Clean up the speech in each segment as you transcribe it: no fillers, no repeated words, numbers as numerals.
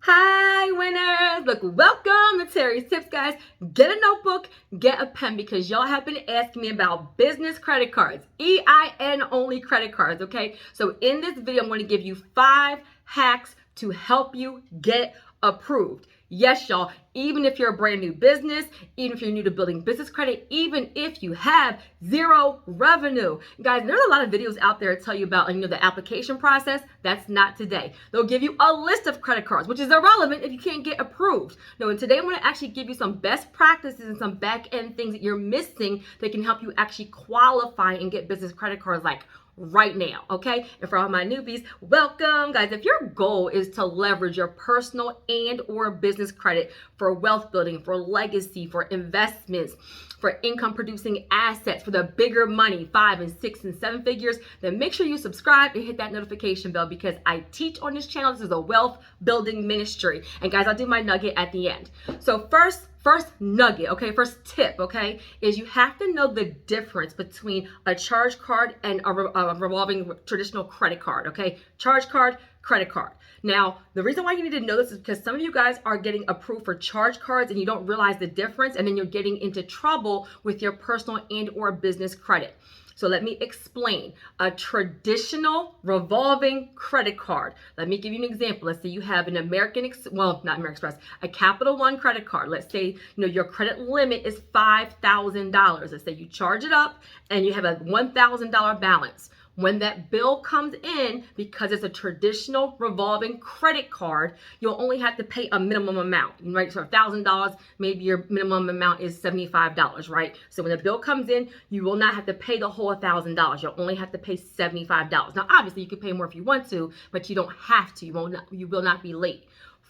Hi winners! Look, welcome to Terry's Tips, guys. Get a notebook, get a pen, because y'all have been asking me about business credit cards, EIN only credit cards, okay? So in this video, I'm going to give you 5 hacks to help you get approved. Yes, y'all, even if you're a brand new business, even if you're new to building business credit, even if you have zero revenue. Guys, there's a lot of videos out there that tell you about, the application process. That's not today. They'll give you a list of credit cards, which is irrelevant if you can't get approved. No, and today I'm going to actually give you some best practices and some back-end things that you're missing that can help you actually qualify and get business credit cards like right now, okay? And for all my newbies, welcome. Guys, if your goal is to leverage your personal and or business credit for wealth building, for legacy, for investments, for income producing assets, for the bigger money, 5 and 6 and 7 figures, then make sure you subscribe and hit that notification bell, because I teach on this channel. This is a wealth building ministry. And guys, I'll do my nugget at the end. So first nugget, okay, first tip, okay, is you have to know the difference between a charge card and a revolving traditional credit card, okay? Charge card, credit card. Now, the reason why you need to know this is because some of you guys are getting approved for charge cards and you don't realize the difference, and then you're getting into trouble with your personal and or business credit. So let me explain. A traditional revolving credit card. Let me give you an example. Let's say you have an not American Express, a Capital One credit card. Let's say, your credit limit is $5,000. Let's say you charge it up and you have a $1,000 balance. When that bill comes in, because it's a traditional revolving credit card, you'll only have to pay a minimum amount, right? So $1,000, maybe your minimum amount is $75, right? So when the bill comes in, you will not have to pay the whole $1,000. You'll only have to pay $75. Now, obviously, you can pay more if you want to, but you don't have to. You will not be late.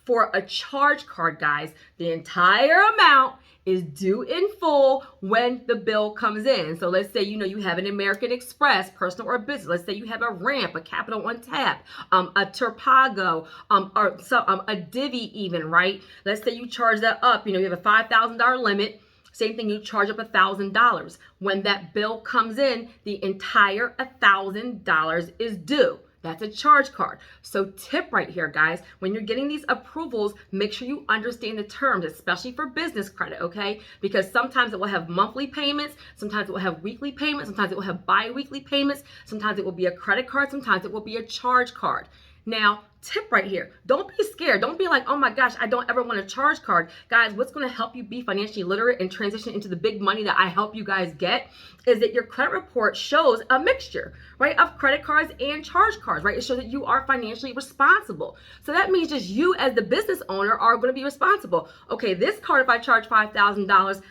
For a charge card, guys, the entire amount is due in full when the bill comes in. So let's say, you have an American Express, personal or business. Let's say you have a Ramp, a Capital One Tap, a Terpago, or a Divvy even, right? Let's say you charge that up. You have a $5,000 limit. Same thing, you charge up $1,000. When that bill comes in, the entire $1,000 is due. That's a charge card. So tip right here, guys, when you're getting these approvals, make sure you understand the terms, especially for business credit, okay? Because sometimes it will have monthly payments, sometimes it will have weekly payments, sometimes it will have bi-weekly payments, sometimes it will be a credit card, sometimes it will be a charge card. Now, tip right here, don't be scared. Don't be like, oh my gosh, I don't ever want a charge card. Guys, what's going to help you be financially literate and transition into the big money that I help you guys get is that your credit report shows a mixture, right, of credit cards and charge cards, right? It shows that you are financially responsible. So that means just you as the business owner are going to be responsible. Okay, this card, if I charge $5,000, $5,000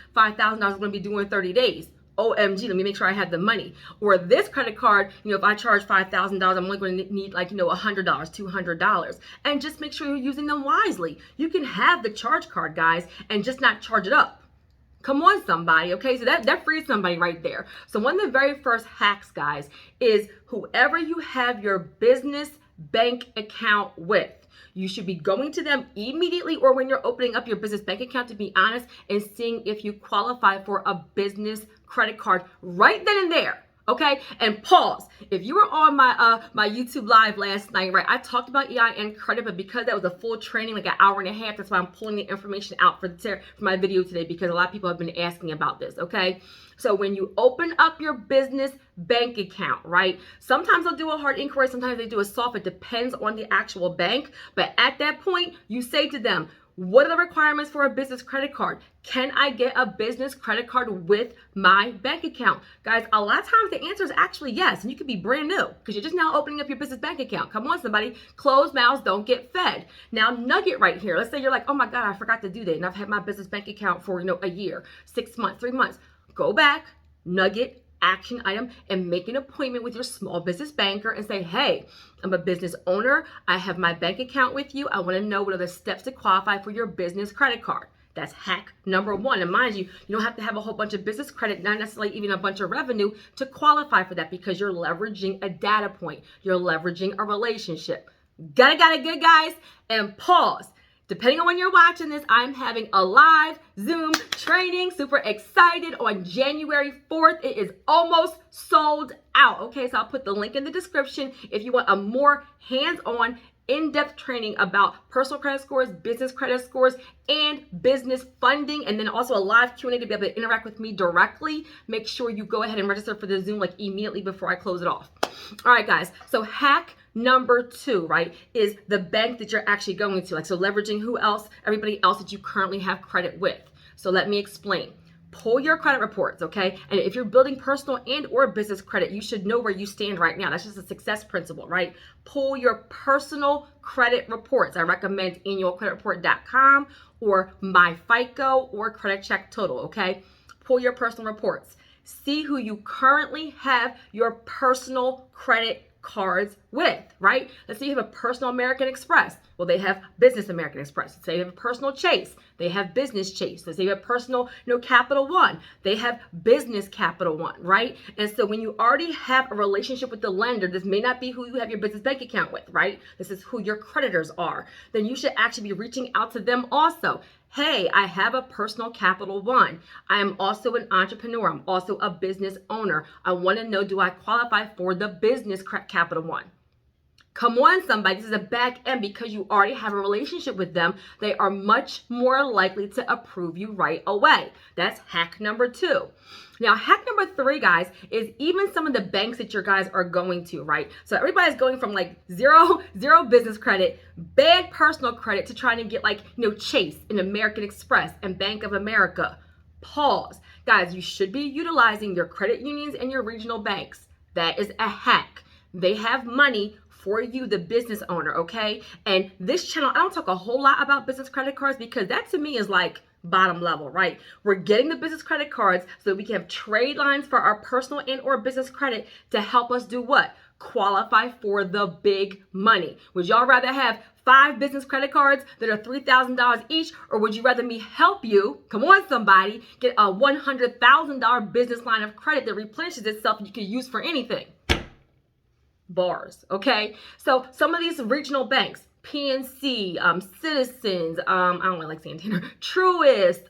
is going to be due in 30 days. OMG, let me make sure I have the money. Or this credit card, if I charge $5,000, I'm only going to need $100, $200. And just make sure you're using them wisely. You can have the charge card, guys, and just not charge it up. Come on, somebody, okay? So that frees somebody right there. So one of the very first hacks, guys, is whoever you have your business bank account with, you should be going to them immediately or when you're opening up your business bank account, to be honest, and seeing if you qualify for a business credit card right then and there. Okay, and pause. If you were on my YouTube live last night, right, I talked about EIN credit, but because that was a full training, like an hour and a half, that's why I'm pulling the information out for my video today, because a lot of people have been asking about this, okay? So when you open up your business bank account, right, sometimes they'll do a hard inquiry, sometimes they do a soft, it depends on the actual bank, but at that point, you say to them, what are the requirements for a business credit card? Can I get a business credit card with my bank account? Guys, a lot of times the answer is actually yes, and you could be brand new because you're just now opening up your business bank account. Come on, somebody. Closed mouths don't get fed. Now, nugget right here. Let's say you're like, oh my God, I forgot to do that, and I've had my business bank account for, a year, 6 months, 3 months. Go back, nugget, action item, and make an appointment with your small business banker and say, hey, I'm a business owner. I have my bank account with you. I want to know what are the steps to qualify for your business credit card. That's hack number 1. And mind you, you don't have to have a whole bunch of business credit, not necessarily even a bunch of revenue to qualify for that, because you're leveraging a data point. You're leveraging a relationship. Got it good, guys? And pause. Depending on when you're watching this, I'm having a live Zoom training. Super excited on January 4th. It is almost sold out. Okay, so I'll put the link in the description if you want a more hands-on in-depth training about personal credit scores, business credit scores, and business funding, and then also a live Q&A to be able to interact with me directly. Make sure you go ahead and register for the Zoom like immediately before I close it off. All right, guys. So hack number 2, right, is the bank that you're actually going to. Like, so leveraging who else? Everybody else that you currently have credit with. So let me explain. Pull your credit reports, okay? And if you're building personal and or business credit, you should know where you stand right now. That's just a success principle, right? Pull your personal credit reports. I recommend annualcreditreport.com or MyFICO or Credit Check Total, okay? Pull your personal reports. See who you currently have your personal credit cards with, right? Let's say you have a personal American Express. Well, they have business American Express. Let's say you have a personal Chase. They have business Chase. Let's say you have personal, Capital One. They have business Capital One, right? And so when you already have a relationship with the lender, this may not be who you have your business bank account with, right? This is who your creditors are. Then you should actually be reaching out to them also. Hey, I have a personal Capital One. I am also an entrepreneur. I'm also a business owner. I want to know, do I qualify for the business Capital One? Come on, somebody. This is a back end because you already have a relationship with them. They are much more likely to approve you right away. That's hack number 2. Now, hack number 3, guys, is even some of the banks that your guys are going to, right? So everybody's going from like zero business credit, bad personal credit to trying to get like, Chase and American Express and Bank of America. Pause. Guys, you should be utilizing your credit unions and your regional banks. That is a hack. They have money for you, the business owner, okay? And this channel, I don't talk a whole lot about business credit cards because that to me is like bottom level, right? We're getting the business credit cards so that we can have trade lines for our personal and or business credit to help us do what? Qualify for the big money. Would y'all rather have 5 business credit cards that are $3,000 each, or would you rather me help you, come on somebody, get a $100,000 business line of credit that replenishes itself and you can use for anything? Bars, okay? So some of these regional banks, PNC, Citizens, I don't really like Santander, Truist,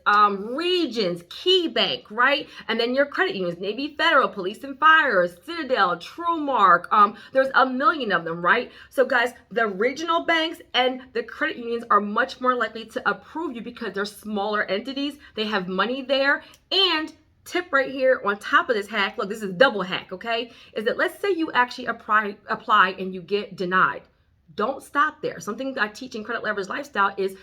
Regions, Key Bank, right? And then your credit unions, Navy Federal, Police and Fire, Citadel, Truemark, there's a million of them, right? So guys, the regional banks and the credit unions are much more likely to approve you because they're smaller entities, they have money there, and tip right here on top of this hack, look, this is double hack, okay, is that let's say you actually apply and you get denied. Don't stop there. Something I teach in Credit Leverage Lifestyle is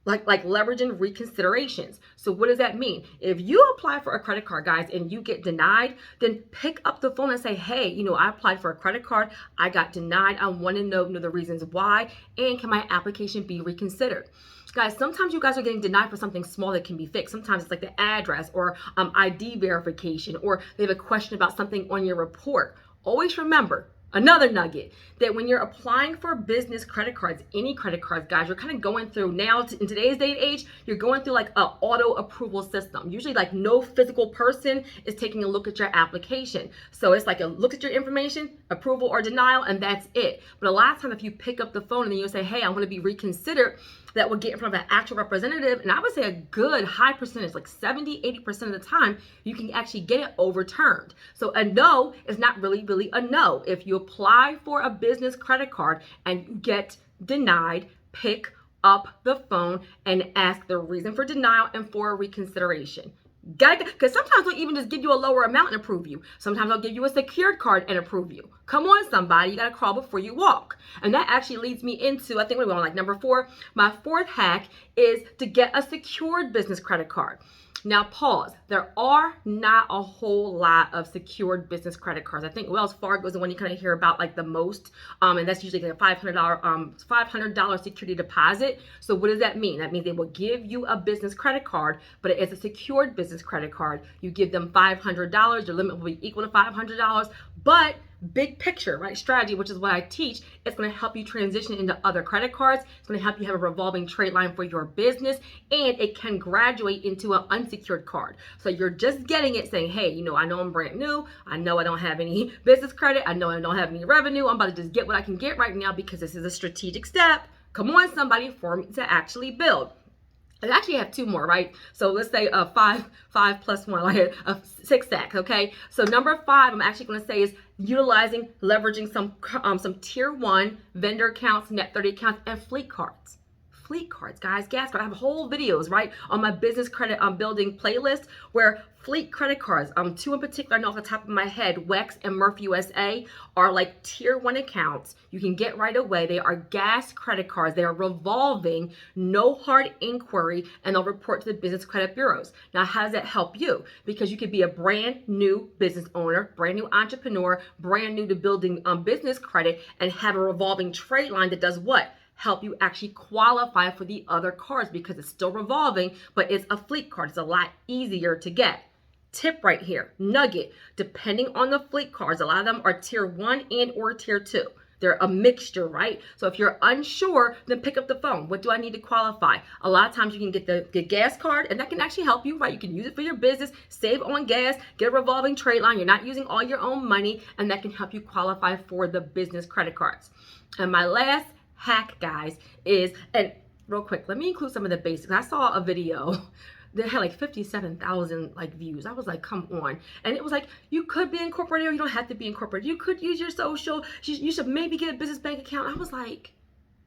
like leveraging reconsiderations. So what does that mean? If you apply for a credit card, guys, and you get denied, then pick up the phone and say, hey, I applied for a credit card. I got denied. I want to know the reasons why, and can my application be reconsidered? Guys, sometimes you guys are getting denied for something small that can be fixed. Sometimes it's like the address or ID verification, or they have a question about something on your report. Always remember, another nugget, that when you're applying for business credit cards, any credit cards, guys, you're kind of going through now, in today's day and age, you're going through like an auto approval system. Usually like no physical person is taking a look at your application. So it's like a look at your information, approval or denial, and that's it. But a lot of times if you pick up the phone and then you say, hey, I want to be reconsidered, that will get in front of an actual representative, and I would say a good high percentage, like 70-80% of the time, you can actually get it overturned. So a no is not really a no. If you apply for a business credit card and you get denied, pick up the phone and ask the reason for denial and for reconsideration. Because sometimes they'll even just give you a lower amount and approve you. Sometimes they'll give you a secured card and approve you. Come on, somebody. You got to crawl before you walk. And that actually leads me into, I think we're going like number 4. My 4th hack is to get a secured business credit card. Now, pause. There are not a whole lot of secured business credit cards. I think Wells Fargo is the one you kind of hear about like the most, and that's usually like a $500 security deposit. So what does that mean? That means they will give you a business credit card, but it's a secured business credit card. You give them $500. Your limit will be equal to $500, but big picture, right? Strategy, which is what I teach, it's going to help you transition into other credit cards. It's going to help you have a revolving trade line for your business, and it can graduate into an unsecured card. So you're just getting it saying, hey, I know I'm brand new. I know I don't have any business credit. I know I don't have any revenue. I'm about to just get what I can get right now because this is a strategic step. Come on, somebody, for me to actually build. I actually have two more, right? So let's say five plus one, like a 6 stacks, okay? So number 5, I'm actually going to say is leveraging some tier 1 vendor accounts, net 30 accounts, and fleet cards. Fleet cards, guys, gas cards. I have whole videos, right, on my business credit building playlist where fleet credit cards, two in particular I know off the top of my head, Wex and Murph USA, are like tier 1 accounts. You can get right away. They are gas credit cards. They are revolving, no hard inquiry, and they'll report to the business credit bureaus. Now, how does that help you? Because you could be a brand new business owner, brand new entrepreneur, brand new to building business credit, and have a revolving trade line that does what? Help you actually qualify for the other cards because it's still revolving, but it's a fleet card. It's a lot easier to get. Tip right here, nugget, depending on the fleet cards, a lot of them are tier 1 and or tier 2. They're a mixture, right? So if you're unsure, then pick up the phone. What do I need to qualify? A lot of times you can get the gas card, and that can actually help you, right? You can use it for your business, save on gas, get a revolving trade line. You're not using all your own money, and that can help you qualify for the business credit cards. And my last hack, guys, is, and real quick, let me include some of the basics. I saw a video that had like 57,000 like views. I was like, come on. And it was like, you could be incorporated or you don't have to be incorporated. You could use your social. You should maybe get a business bank account. I was like,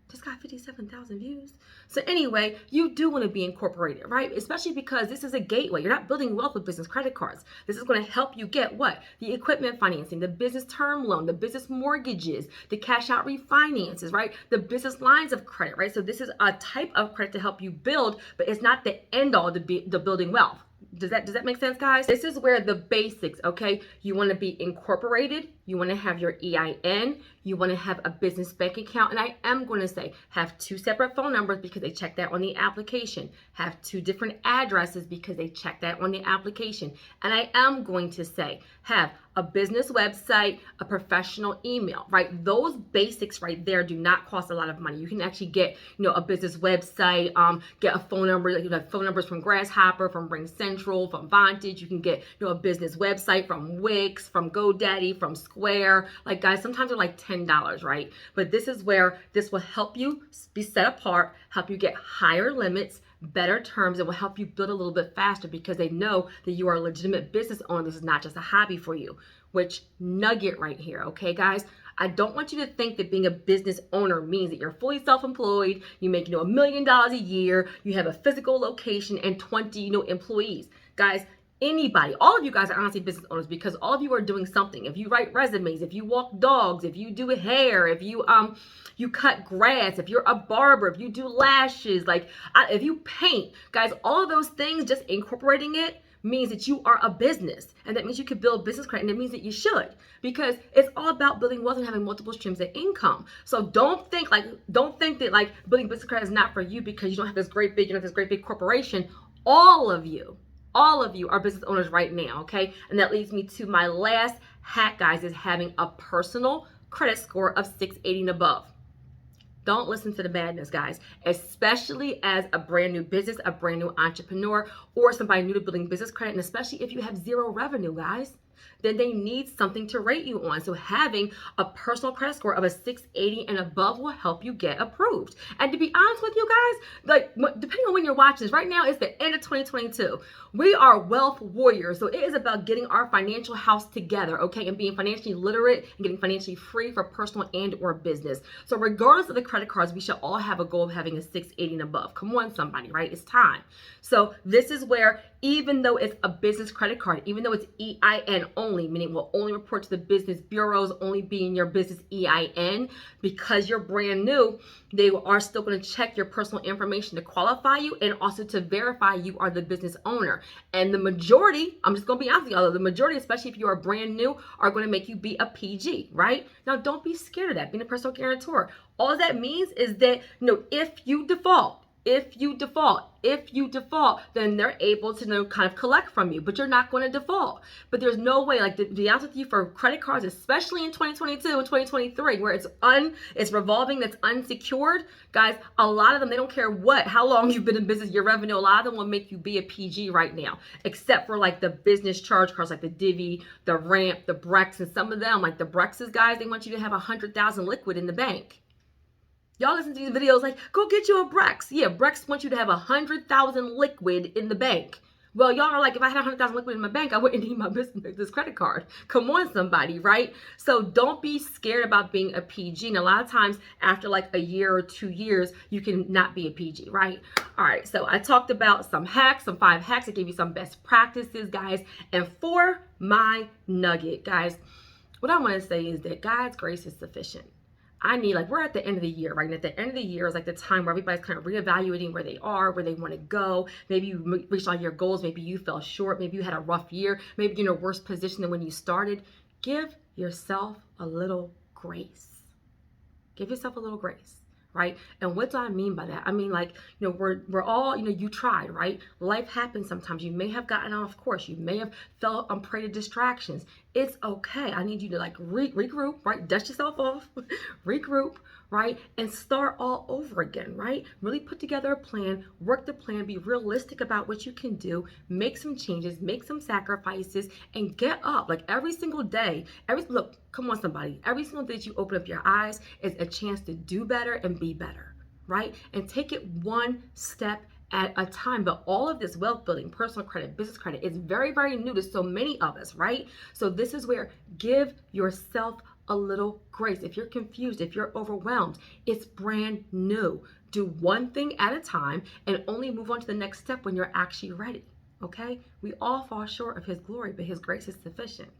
just got 57,000 views. So anyway, you do want to be incorporated, right? Especially because this is a gateway. You're not building wealth with business credit cards. This is going to help you get what? The equipment financing, the business term loan, the business mortgages, the cash out refinances, right? The business lines of credit, right? So this is a type of credit to help you build, but it's not the end all to building wealth. Does that make sense, guys? This is where the basics, okay? You want to be incorporated. You want to have your EIN. You want to have a business bank account. And I am going to say have 2 separate phone numbers because they check that on the application. Have 2 different addresses because they check that on the application. And I am going to say have a business website, a professional email, right? Those basics right there do not cost a lot of money. You can actually get, a business website, get a phone number, like phone numbers from Grasshopper, from Ring Central, from Vantage. You can get, a business website from Wix, from GoDaddy, from Square. Like, guys, sometimes they're like $10, right? But this is where this will help you be set apart, help you get higher limits, better terms. It will help you build a little bit faster because they know that you are a legitimate business owner. This is not just a hobby for you, which nugget right here. Okay, guys, I don't want you to think that being a business owner means that you're fully self-employed, you make, $1 million a year, you have a physical location and 20, employees. Guys, anybody, all of you guys are honestly business owners because all of you are doing something. If you write resumes, if you walk dogs, if you do hair, if you cut grass, if you're a barber, if you do lashes, if you paint, guys, all of those things, just incorporating it means that you are a business, and that means you could build business credit, and it means that you should, because it's all about building wealth and having multiple streams of income. So don't think that building business credit is not for you because you don't have this great big corporation. All of you are business owners right now, okay? And that leads me to my last hack, guys, is having a personal credit score of 680 and above. Don't listen to the madness, guys, especially as a brand new business, a brand new entrepreneur, or somebody new to building business credit, and especially if you have 0 revenue, guys. Then they need something to rate you on. So having a personal credit score of a 680 and above will help you get approved. And to be honest with you guys, depending on when you're watching this, right now it's the end of 2022. We are wealth warriors. So it is about getting our financial house together, okay, and being financially literate and getting financially free for personal and or business. So regardless of the credit cards, we should all have a goal of having a 680 and above. Come on, somebody, right? It's time. So this is where, even though it's a business credit card, even though it's EIN only, meaning will only report to the business bureaus, only be in your business EIN, because you're brand new, they are still going to check your personal information to qualify you and also to verify you are the business owner. And the majority, I'm just going to be honest with y'all, the majority, especially if you are brand new, are going to make you be a PG, right? Now, don't be scared of that, being a personal guarantor. All that means is that, if you default, then they're able to kind of collect from you, but you're not going to default. But there's no way, to be honest with you, for credit cards, especially in 2022 and 2023, where it's revolving, that's unsecured, guys, a lot of them, they don't care how long you've been in business, your revenue, a lot of them will make you be a PG right now, except for the business charge cards, like the Divvy, the Ramp, the Brex, and some of them, like the Brexes, guys, they want you to have 100,000 liquid in the bank. Y'all listen to these videos like, go get you a Brex. Yeah, Brex wants you to have 100,000 liquid in the bank. Well, y'all are like, if I had 100,000 liquid in my bank, I wouldn't need my business credit card. Come on, somebody, right? So don't be scared about being a PG. And a lot of times, after like a year or 2 years, you can not be a PG, right? All right, so I talked about some hacks, some 5 hacks. I gave you some best practices, guys. And for my nugget, guys, what I want to say is that God's grace is sufficient. I need, like, we're at the end of the year, right? And at the end of the year is like the time where everybody's kind of reevaluating where they are, where they want to go. Maybe you reached all your goals. Maybe you fell short. Maybe you had a rough year. Maybe you're in a worse position than when you started. Give yourself a little grace. Give yourself a little grace, right? And what do I mean by that? I mean, like, we're all, you tried, right? Life happens sometimes. You may have gotten off course. You may have felt on prey to distractions. It's okay. I need you to like regroup, right? Dust yourself off, regroup, right? And start all over again, right? Really put together a plan, work the plan, be realistic about what you can do, make some changes, make some sacrifices, and get up. Like every single day, look, come on, somebody. Every single day that you open up your eyes is a chance to do better and be better, right? And take it one step at a time. But all of this wealth building, personal credit, business credit is very, very new to so many of us, right? So this is where give yourself a little grace. If you're confused, if you're overwhelmed, it's brand new. Do one thing at a time and only move on to the next step when you're actually ready. Okay? We all fall short of his glory, but his grace is sufficient.